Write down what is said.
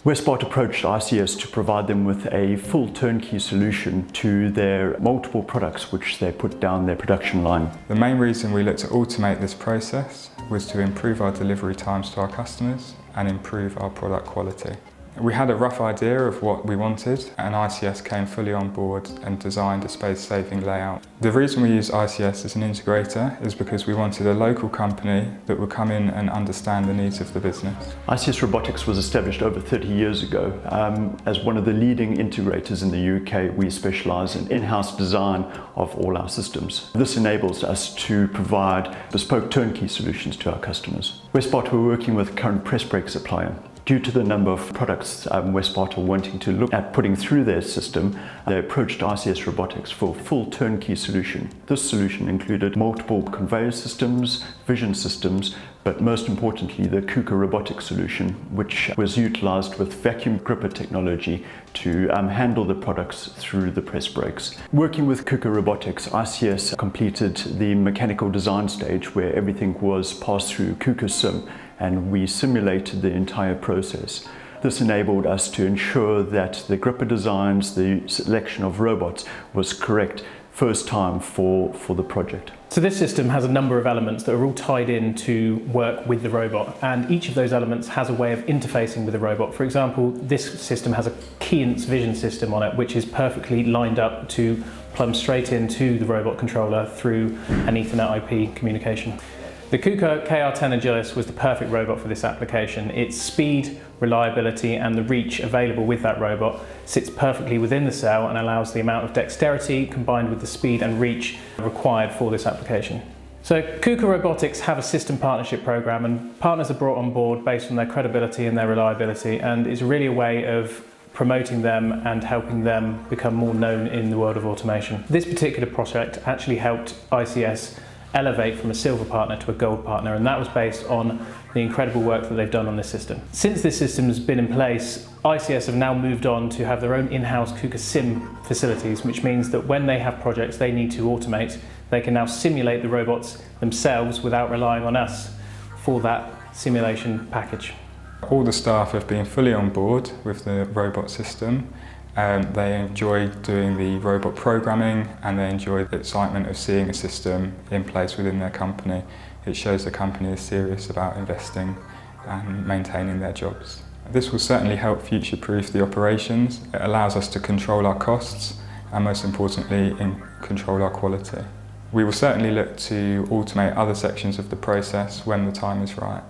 Wesbart approached ICS to provide them with a full turnkey solution to their multiple products which they put down their production line. The main reason we looked to automate this process was to improve our delivery times to our customers and improve our product quality. We had a rough idea of what we wanted, and ICS came fully on board and designed a space-saving layout. The reason we used ICS as an integrator is because we wanted a local company that would come in and understand the needs of the business. ICS Robotics was established over 30 years ago. As one of the leading integrators in the UK, we specialise in in-house design of all our systems. This enables us to provide bespoke turnkey solutions to our customers. Wesbart were working with a current press brake supplier. Due to the number of products Wesbart are wanting to look at putting through their system, they approached ICS Robotics for a full turnkey solution. This solution included multiple conveyor systems, vision systems, but most importantly the KUKA robotic solution, which was utilised with vacuum gripper technology to handle the products through the press brakes. Working with KUKA Robotics, ICS completed the mechanical design stage where everything was passed through KUKA Sim, and we simulated the entire process. This enabled us to ensure that the gripper designs, the selection of robots was correct first time for the project. So this system has a number of elements that are all tied in to work with the robot, and each of those elements has a way of interfacing with the robot. For example, this system has a Keyence vision system on it, which is perfectly lined up to plumb straight into the robot controller through an Ethernet IP communication. The KUKA KR10 Utilise was the perfect robot for this application. Its speed, reliability and the reach available with that robot sits perfectly within the cell and allows the amount of dexterity combined with the speed and reach required for this application. So KUKA Robotics have a system partnership program, and partners are brought on board based on their credibility and their reliability, and it's really a way of promoting them and helping them become more known in the world of automation. This particular project actually helped ICS elevate from a silver partner to a gold partner, and that was based on the incredible work that they've done on this system. Since this system has been in place, ICS have now moved on to have their own in-house KUKA Sim facilities, which means that when they have projects they need to automate, they can now simulate the robots themselves without relying on us for that simulation package. All the staff have been fully on board with the robot system. They enjoy doing the robot programming, and they enjoy the excitement of seeing a system in place within their company. It shows the company is serious about investing and maintaining their jobs. This will certainly help future-proof the operations. It allows us to control our costs and, most importantly, control our quality. We will certainly look to automate other sections of the process when the time is right.